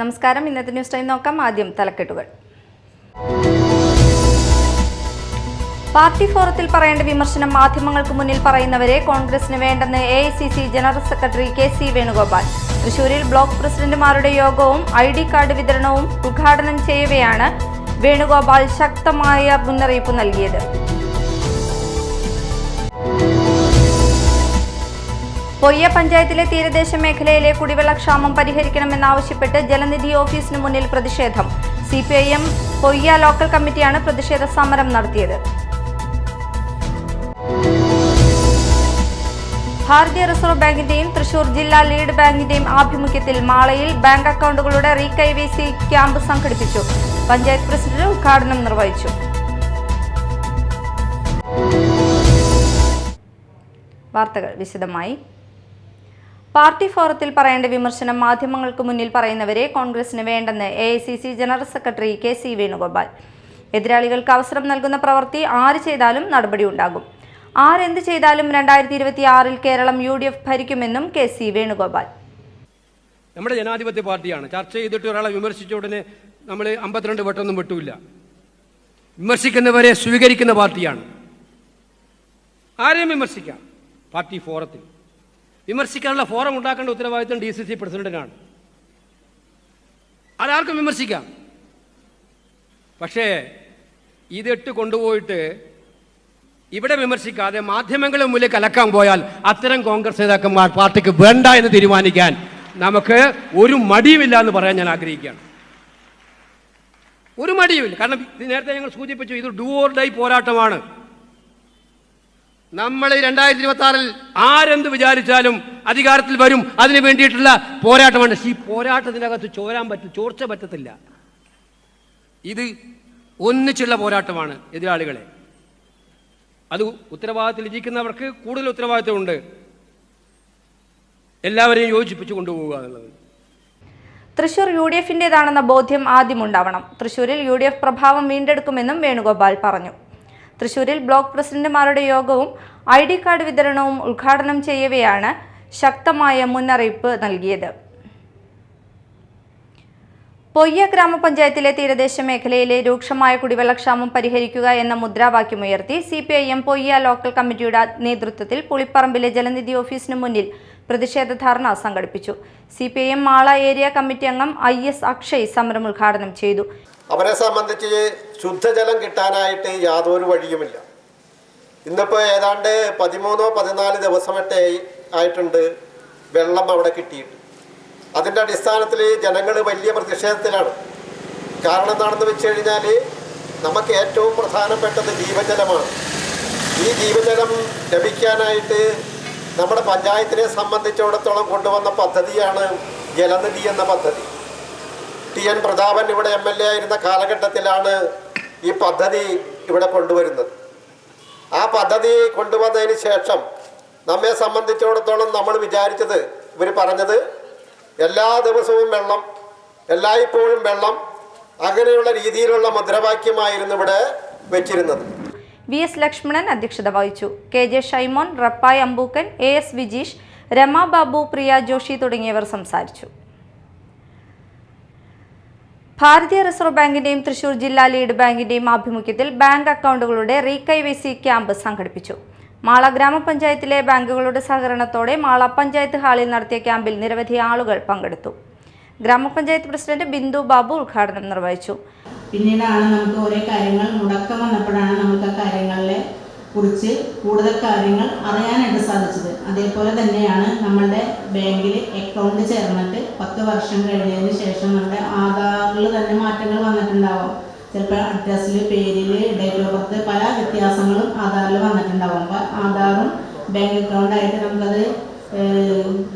നമസ്കാരം. ഇന്നത്തെ news time നോക്കാം. ആദ്യം തലക്കെട്ടുകൾ. പാർട്ടി ഫോറത്തിൽ പറയേണ്ട വിമർശനം മാധ്യമങ്ങൾക്ക് മുന്നിൽ പറയുന്നവരെ കോൺഗ്രസിന് വേണ്ടെന്ന് AICC general secretary KC Venugopal. തൃശൂരിൽ ബ്ലോക്ക് പ്രസിഡന്റുമാരുടെ യോഗവും ID കാർഡ് വിതരണവും ഉദ്ഘാടനം ചെയ്യവെയാണ് വേണുഗോപാൽ ശക്തമായ മുന്നറിയിപ്പ് നൽകിയത്. പൊയ്യ പഞ്ചായത്തിലെ തീരദേശ മേഖലയിലെ കുടിവെള്ളക്ഷാമം പരിഹരിക്കണമെന്നാവശ്യപ്പെട്ട് ജലനിധി ഓഫീസിന് മുന്നിൽ പ്രതിഷേധം. CPIM പൊയ്യ ലോക്കൽ കമ്മിറ്റിയാണ് പ്രതിഷേധ സമരം നടത്തിയത്. ഭാരതീയ റിസർവ് ബാങ്കിന്റെയും തൃശൂർ ജില്ലാ ലീഡ് ബാങ്കിന്റെയും ആഭിമുഖ്യത്തിൽ മാളയിൽ ബാങ്ക് അക്കൗണ്ടുകളുടെ റീകൈവേസി ക്യാമ്പ് സംഘടിപ്പിച്ചു. പഞ്ചായത്ത് പ്രസിഡന്റ് ഉദ്ഘാടനം നിർവഹിച്ചു. വാർത്തകൾ വിശദമായി. പാർട്ടി ഫോറത്തിൽ പറയേണ്ട വിമർശനം മാധ്യമങ്ങൾക്ക് മുന്നിൽ പറയുന്നവരെ കോൺഗ്രസിന് വേണ്ടെന്ന് AICC general secretary KC Venugopal. എതിരാളികൾക്ക് അവസരം നൽകുന്ന പ്രവൃത്തി ആര് ചെയ്താലും നടപടിയുണ്ടാകും. ആരെന്ത് ചെയ്താലും 2026 കേരളം UDF ഭരിക്കുമെന്നും KC വേണുഗോപാൽ. നമ്മുടെ ജനാധിപത്യ പാർട്ടിയാണ്. ചർച്ച ചെയ്തിട്ട് ഒരാളെ വിമർശിച്ച ഉടനെ നമ്മൾ 52 വട്ടമൊന്നും വിട്ടൂല്ല. വിമർശിക്കുന്നവരെ സ്വീകരിക്കുന്ന പാർട്ടിയാണ്. ആരെയും വിമർശിക്കാം. പാർട്ടി ഫോറത്തിൽ വിമർശിക്കാനുള്ള ഫോറം ഉണ്ടാക്കേണ്ട ഉത്തരവാദിത്വം DCC പ്രസിഡന്റിനാണ്. ആർക്കും വിമർശിക്കാം. പക്ഷേ ഇതിട്ട് കൊണ്ടുപോയിട്ട് ഇവിടെ വിമർശിക്കാതെ മാധ്യമങ്ങളുടെ മുന്നിൽ കലക്കാൻ പോയാൽ അത്തരം കോൺഗ്രസ് നേതാക്കന്മാർ പാർട്ടിക്ക് വേണ്ട എന്ന് തീരുമാനിക്കാൻ നമുക്ക് ഒരു മടിയുമില്ല എന്ന് പറയാൻ ഞാൻ ആഗ്രഹിക്കുകയാണ്. ഒരു മടിയുമില്ല. കാരണം നേരത്തെ ഞങ്ങൾ സൂചിപ്പിച്ചു, ഇത് ഡു ഓർ ഡൈ പോരാട്ടമാണ്. നമ്മൾ 2026 ആരെന്ത് വിചാരിച്ചാലും അധികാരത്തിൽ വരും. അതിന് വേണ്ടിയിട്ടുള്ള പോരാട്ടമാണ്. ഈ പോരാട്ടത്തിനകത്ത് ചോർച്ച പറ്റത്തില്ല. ഇത് ഒന്നിച്ചുള്ള പോരാട്ടമാണ്. എതിരാളികളെ അത് ഉത്തരവാദിത്തത്തിൽ ഇരിക്കുന്നവർക്ക് കൂടുതൽ ഉത്തരവാദിത്തമുണ്ട്. എല്ലാവരെയും യോജിപ്പിച്ചു കൊണ്ടുപോവുക എന്നുള്ളത്. തൃശൂർ UDFന്റേതാണെന്ന ബോധ്യം ആദ്യമുണ്ടാവണം. തൃശൂരിൽ UDF പ്രഭാവം വീണ്ടെടുക്കുമെന്നും വേണുഗോപാൽ പറഞ്ഞു. തൃശൂരിൽ ബ്ലോക്ക് പ്രസിഡന്റുമാരുടെ യോഗവും ID കാർഡ് വിതരണവും ഉദ്ഘാടനം ചെയ്യവെയാണ് ശക്തമായ മുന്നറിയിപ്പ് നൽകിയത്. പൊയ്യ ഗ്രാമപഞ്ചായത്തിലെ തീരദേശ മേഖലയിലെ രൂക്ഷമായ കുടിവെള്ളക്ഷാമം പരിഹരിക്കുക എന്ന മുദ്രാവാക്യമുയർത്തി CPIM പൊയ്യ ലോക്കൽ കമ്മിറ്റിയുടെ നേതൃത്വത്തിൽ പുളിപ്പറമ്പിലെ ജലനിധി ഓഫീസിന് മുന്നിൽ പ്രതിഷേധ ധർണ സംഘടിപ്പിച്ചു. CPIM മാള ഏരിയ കമ്മിറ്റി അംഗം IS അക്ഷയ് സമരം ഉദ്ഘാടനം ചെയ്തു. അവരെ സംബന്ധിച്ച് ശുദ്ധജലം കിട്ടാനായിട്ട് യാതൊരു വഴിയുമില്ല. ഇന്നിപ്പോൾ ഏതാണ്ട് 13-14 ദിവസമൊക്കെ ആയിട്ടുണ്ട് വെള്ളം അവിടെ കിട്ടിയിട്ട്. അതിൻ്റെ അടിസ്ഥാനത്തിൽ ജനങ്ങൾ വലിയ പ്രതിഷേധത്തിലാണ്. കാരണം എന്താണെന്ന് വെച്ച് കഴിഞ്ഞാൽ നമുക്ക് ഏറ്റവും പ്രധാനപ്പെട്ടത് ജീവജലമാണ്. ഈ ജീവജലം ലഭിക്കാനായിട്ട് നമ്മുടെ പഞ്ചായത്തിനെ സംബന്ധിച്ചിടത്തോളം കൊണ്ടുവന്ന പദ്ധതിയാണ് ജലനിധി എന്ന പദ്ധതി. TN പ്രതാപൻ ഇവിടെ MLA ആയിരുന്ന കാലഘട്ടത്തിലാണ് ഈ പദ്ധതി ഇവിടെ കൊണ്ടുവരുന്നത്. ആ പദ്ധതി കൊണ്ടുവന്നതിന് ശേഷം നമ്മെ സംബന്ധിച്ചിടത്തോളം നമ്മൾ വിചാരിച്ചത്, ഇവർ പറഞ്ഞത് എല്ലാ ദിവസവും വെള്ളം, എല്ലായ്പ്പോഴും വെള്ളം, അങ്ങനെയുള്ള രീതിയിലുള്ള മുദ്രാവാക്യമായിരുന്നു ഇവിടെ വെച്ചിരുന്നത്. VS ലക്ഷ്മണൻ അധ്യക്ഷത വഹിച്ചു. KJ ഷൈമോൻ, റപ്പായ് അമ്പൂക്കൻ, AS വിജീഷ്, രമ ബാബു, പ്രിയ ജോഷി തുടങ്ങിയവർ സംസാരിച്ചു. ഭാരതീയ റിസർവ് ബാങ്കിന്റെയും തൃശൂർ ജില്ലാ ലീഡ് ബാങ്കിന്റെയും ആഭിമുഖ്യത്തിൽ ബാങ്ക് അക്കൗണ്ടുകളുടെ റീകൈവേസി ക്യാമ്പ് സംഘടിപ്പിച്ചു. മാള ഗ്രാമപഞ്ചായത്തിലെ ബാങ്കുകളുടെ സഹകരണത്തോടെ മാള പഞ്ചായത്ത് ഹാളിൽ നടത്തിയ ക്യാമ്പിൽ നിരവധി ആളുകൾ പങ്കെടുത്തു. ഗ്രാമപഞ്ചായത്ത് പ്രസിഡന്റ് ബിന്ദു ബാബു ഉദ്ഘാടനം നിർവഹിച്ചു. പിന്നീടാണ് നമുക്ക് ഓരോ കാര്യങ്ങൾ മുടക്കം വന്നപ്പോഴാണ് നമുക്ക് ആ കാര്യങ്ങളെ കുറിച്ച് കൂടുതൽ കാര്യങ്ങൾ അറിയാനായിട്ട് സാധിച്ചത്. അതേപോലെ തന്നെയാണ് നമ്മളുടെ ബാങ്കിൽ അക്കൗണ്ട് ചേർന്നിട്ട് 10 വർഷം കഴിഞ്ഞതിന് ശേഷം നമ്മുടെ ആധാറിൽ തന്നെ മാറ്റങ്ങൾ വന്നിട്ടുണ്ടാവും. ചിലപ്പോൾ അഡ്രസ്സിൽ, പേരിൽ, ഡേറ്റ് ഓഫ് ബർത്ത് പല വ്യത്യാസങ്ങളും ആധാറിൽ വന്നിട്ടുണ്ടാവും. അപ്പോൾ ആധാറും ബാങ്ക് അക്കൗണ്ടായിട്ട് നമുക്കത്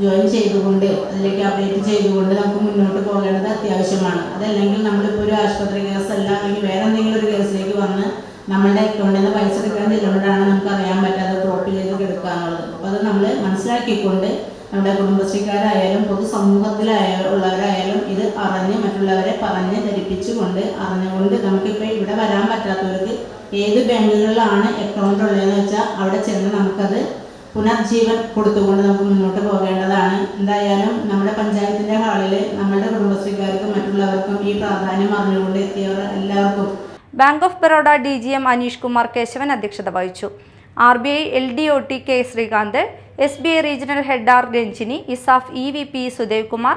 ജോയിൻ ചെയ്തുകൊണ്ട് അതിലേക്ക് അപ്ഡേറ്റ് ചെയ്തുകൊണ്ട് നമുക്ക് മുന്നോട്ട് പോകേണ്ടത് അത്യാവശ്യമാണ്. അതല്ലെങ്കിൽ നമ്മളിപ്പോൾ ഒരു ആശുപത്രി കേസല്ല അല്ലെങ്കിൽ വേറെ എന്തെങ്കിലും ഒരു കേസിലേക്ക് വന്ന് നമ്മളുടെ അക്കൗണ്ടിൽ നിന്ന് പൈസ എടുക്കാൻ ചെല്ലുമ്പോഴാണ് നമുക്ക് അറിയാൻ പറ്റാതെ ഡ്രോപ്പ് ചെയ്ത് എടുക്കാനുള്ളത്. അപ്പോൾ അത് നമ്മൾ മനസ്സിലാക്കിക്കൊണ്ട് നമ്മുടെ കുടുംബശ്രീക്കാരായാലും പൊതുസമൂഹത്തിലുള്ളവരായാലും ഇത് അറിഞ്ഞ് മറ്റുള്ളവരെ പറഞ്ഞ് ധരിപ്പിച്ചുകൊണ്ട് അറിഞ്ഞുകൊണ്ട് നമുക്കിപ്പോൾ ഇവിടെ വരാൻ പറ്റാത്തവർക്ക് ഏത് ബാങ്കുകളിലാണ് അക്കൗണ്ട് ഉള്ളതെന്ന് വെച്ചാൽ അവിടെ ചെന്ന് നമുക്കത് പുനർജീവൻ കൊടുത്തുകൊണ്ട് നമുക്ക് മുന്നോട്ട് പോകേണ്ടതാണ്. എന്തായാലും നമ്മുടെ പഞ്ചായത്തിൻ്റെ ഹാളിൽ നമ്മളുടെ കുടുംബശ്രീക്കാർക്കും മറ്റുള്ളവർക്കും ഈ പ്രാധാന്യം അറിഞ്ഞുകൊണ്ട് എത്തിയവർ എല്ലാവർക്കും Bank of Baroda DGM Aneesh Kumar Keshavan അധ്യക്ഷത വഹിച്ചു. RBI LDOT K Srikanth, SBI regional head R Ranjini, ESAF EVP Sudev Kumar,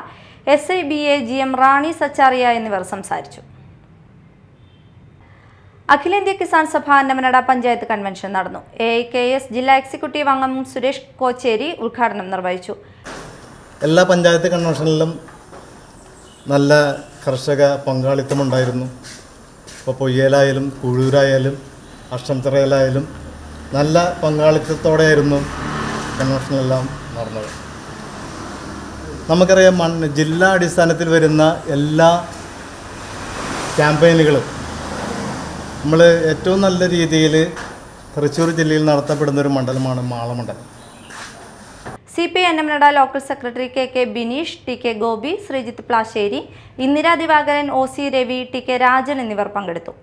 SIBA GM Rani Zacharia എന്നിവർ സംസാരിച്ചു. അഖിലേന്ത്യാ കിസാൻ സഭ അന്നമനട പഞ്ചായത്ത് കൺവെൻഷൻ നടന്നു. AIKS ജില്ലാ എക്സിക്യൂട്ടീവ് അംഗം സുരേഷ് കോച്ചേരി ഉദ്ഘാടനം നിർവഹിച്ചു. എല്ലാ പഞ്ചായത്ത് കൺവെൻഷനിലും നല്ല കർഷക പങ്കാളിത്തമുണ്ടായിരുന്നു. ഇപ്പോൾ പൊയ്യലായാലും കുഴൂരായാലും അഷ്ടംതറയിലായാലും നല്ല പങ്കാളിത്തത്തോടെയായിരുന്നു കൺവെൻഷനെല്ലാം നടന്നത്. നമുക്കറിയാം ജില്ലാ അടിസ്ഥാനത്തിൽ വരുന്ന എല്ലാ ക്യാമ്പയിനുകളും നമ്മൾ ഏറ്റവും നല്ല രീതിയിൽ തൃശ്ശൂർ ജില്ലയിൽ നടത്തപ്പെടുന്ന ഒരു മണ്ഡലമാണ് മാളമണ്ഡലം. CPI Annamanada local secretary KK Bineesh, TK Gopi, Sreejith Plasseri, Indira Divakaran, OC Ravi, TK Rajan എന്നിവർ പങ്കെടുത്തു.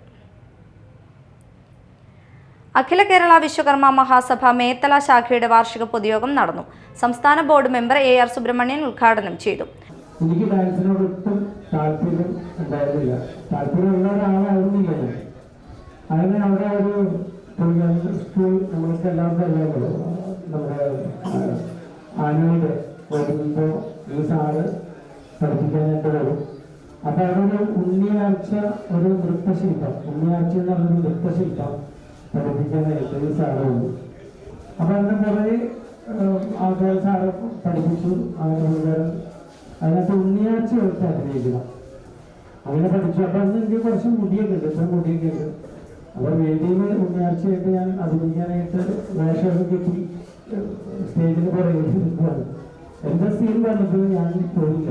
അഖില കേരള വിശ്വകർമ്മ മഹാസഭ മേത്തല ശാഖയുടെ വാർഷിക പൊതുയോഗം നടന്നു. സംസ്ഥാന ബോർഡ് മെമ്പർ AR സുബ്രഹ്മണ്യൻ ഉദ്ഘാടനം ചെയ്തു. എനിക്ക് ഡാൻസിനോട് ഒട്ടും താല്പര്യം ഉണ്ടായിരുന്നില്ല. താല്പര്യമുള്ള ഒരാളായിരുന്നില്ല ഞാൻ. അതിന് അവിടെ ഒരു സ്കൂൾ നമ്മൾക്ക് എല്ലാവർക്കും അറിയാമല്ലോ, നമ്മുടെ ആനുവൽ വരുമ്പോൾ ഈ സാറ് പഠിപ്പിക്കാനായിട്ട് വരും. അപ്പോൾ അവിടെ ഒരു ഉണ്ണിയാഴ്ച ഒരു നൃത്തശില്പം, ഉണ്ണിയാഴ്ച എന്ന് പറഞ്ഞൊരു നൃത്തശില്പം പഠിപ്പിക്കാനായിട്ട് ഈ സാറ് വന്നു. അപ്പോൾ അതിന് കുറേ ആൾക്കാർ സാറ് പഠിപ്പിച്ചു. അതിനകത്ത് ഉണ്ണിയാഴ്ച എടുത്ത് അഭിനയിക്കണം, അങ്ങനെ പഠിച്ചു. അപ്പോൾ അന്ന് എനിക്ക് കുറച്ച് മുടിയൊക്കെ ഉണ്ട്, ഇപ്പം മുടിയൊക്കെ ഉണ്ട്. അപ്പോൾ വേദിയിൽ ഉണ്ണിയാഴ്ചയായിട്ട് ഞാൻ അഭിനയിക്കാനായിട്ട് വേഷമൊക്കെ കിട്ടി സ്റ്റേജിൽ കുറേ നിൽക്കുകയാണ്. എൻ്റെ സീൻ പറഞ്ഞപ്പോൾ ഞാൻ പോയില്ല.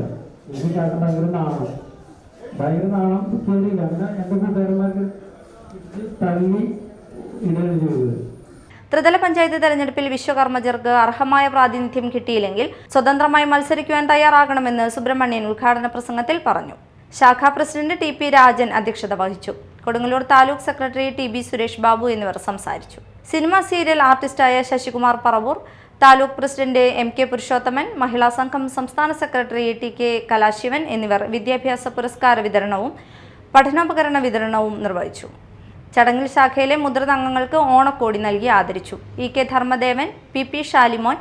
എനിക്ക് കാരണം ഭയങ്കര നാണം കയറിയില്ല. അങ്ങനെ എൻ്റെ കൂട്ടുകാരന്മാർക്ക് തള്ളി ഇടയിൽ ചെയ്തത്. ത്രിതല പഞ്ചായത്ത് തെരഞ്ഞെടുപ്പിൽ വിശ്വകർമ്മജർക്ക് അർഹമായ പ്രാതിനിധ്യം കിട്ടിയില്ലെങ്കിൽ സ്വതന്ത്രമായി മത്സരിക്കുവാൻ തയ്യാറാകണമെന്ന് സുബ്രഹ്മണ്യൻ ഉദ്ഘാടന പ്രസംഗത്തിൽ പറഞ്ഞു. ശാഖാ പ്രസിഡന്റ് TP രാജൻ അധ്യക്ഷത വഹിച്ചു. കൊടുങ്ങല്ലൂർ താലൂക്ക് സെക്രട്ടറി TB സുരേഷ് ബാബു എന്നിവർ സംസാരിച്ചു. സിനിമ സീരിയൽ ആർട്ടിസ്റ്റായ ശശികുമാർ പറവൂർ, താലൂക്ക് പ്രസിഡന്റ് MK പുരുഷോത്തമൻ, മഹിളാ സംഘം സംസ്ഥാന സെക്രട്ടറി TK കലാശിവൻ എന്നിവർ വിദ്യാഭ്യാസ പുരസ്കാര വിതരണവും പഠനോപകരണ വിതരണവും നിർവഹിച്ചു. ചടങ്ങിൽ ശാഖയിലെ മുതിർന്ന അംഗങ്ങൾക്ക് ഓണക്കോടി നൽകി ആദരിച്ചു. EK Dharmadevan, PP Shalimon,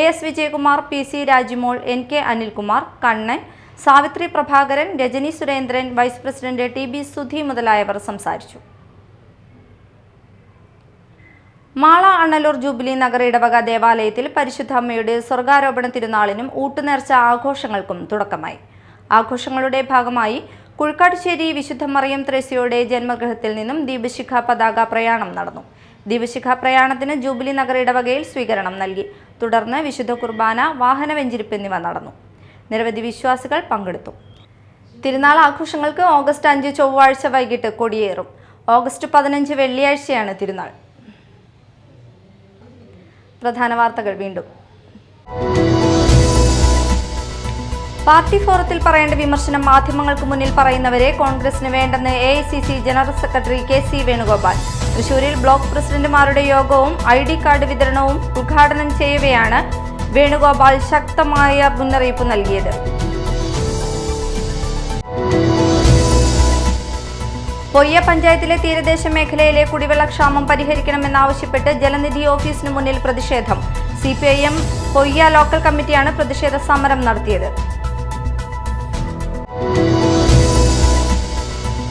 AS Vijayakumar, PC Rajimol, NK Anilkumar, Kannan, Savithri Prabhakaran, Rajani Surendran, vice president TB Sudhi മുതലായവർ സംസാരിച്ചു. മാള അണ്ണലൂർ ജൂബിലി നഗർ ഇടവക ദേവാലയത്തിൽ പരിശുദ്ധ അമ്മയുടെ സ്വർഗാരോപണ തിരുനാളിനും ഊട്ടുനേർച്ച ആഘോഷങ്ങൾക്കും തുടക്കമായി. ആഘോഷങ്ങളുടെ ഭാഗമായി കുഴിക്കാട്ടുശ്ശേരി വിശുദ്ധ മറിയം ത്രേസ്യയുടെ ജന്മഗൃഹത്തിൽ നിന്നും ദീപശിഖ പതാക പ്രയാണം നടന്നു. ദീപശിഖ പ്രയാണത്തിന് ജൂബിലി നഗർ ഇടവകയിൽ സ്വീകരണം നൽകി. തുടർന്ന് വിശുദ്ധ കുർബാന, വാഹന വെഞ്ചിരിപ്പ് എന്നിവ നടന്നു. നിരവധി വിശ്വാസികൾ പങ്കെടുത്തു. തിരുനാൾ ആഘോഷങ്ങൾക്ക് ഓഗസ്റ്റ് 5 ചൊവ്വാഴ്ച വൈകിട്ട് കൊടിയേറും. ഓഗസ്റ്റ് 15 വെള്ളിയാഴ്ചയാണ് തിരുനാൾ. പ്രധാന വാർത്തകൾ വീണ്ടും. പാർട്ടി ഫോറത്തിൽ പറയേണ്ട വിമർശനം മാധ്യമങ്ങൾക്ക് മുന്നിൽ പറയുന്നവരെ കോൺഗ്രസിന് വേണ്ടെന്ന് AICC general secretary KC Venugopal. തൃശൂരിൽ ബ്ലോക്ക് പ്രസിഡന്റുമാരുടെ യോഗവും ID കാർഡ് വിതരണവും ഉദ്ഘാടനം ചെയ്യവെയാണ് വേണുഗോപാൽ ശക്തമായ മുന്നറിയിപ്പ് നൽകിയത്. പൊയ്യ പഞ്ചായത്തിലെ തീരദേശ മേഖലയിലെ കുടിവെള്ളക്ഷാമം പരിഹരിക്കണമെന്നാവശ്യപ്പെട്ട് ജലനിധി ഓഫീസിന് മുന്നിൽ പ്രതിഷേധം. CPIM പൊയ്യ ലോക്കൽ കമ്മിറ്റിയാണ് പ്രതിഷേധ സമരം നടത്തിയത്.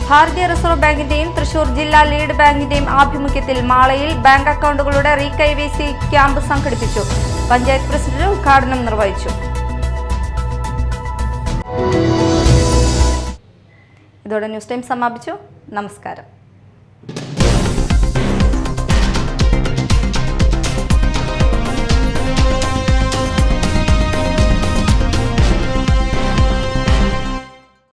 ഭാരതീയ റിസർവ് ബാങ്കിന്റെയും തൃശൂർ ജില്ലാ ലീഡ് ബാങ്കിന്റെയും ആഭിമുഖ്യത്തിൽ മാളയിൽ ബാങ്ക് അക്കൗണ്ടുകളുടെ റീകൈവേസി ക്യാമ്പ് സംഘടിപ്പിച്ചു. പഞ്ചായത്ത് പ്രസിഡന്റ് ഉദ്ഘാടനം നിർവഹിച്ചു. ഇതോടെ ന്യൂസ് ടൈം സമാപിച്ചു. നമസ്കാരം.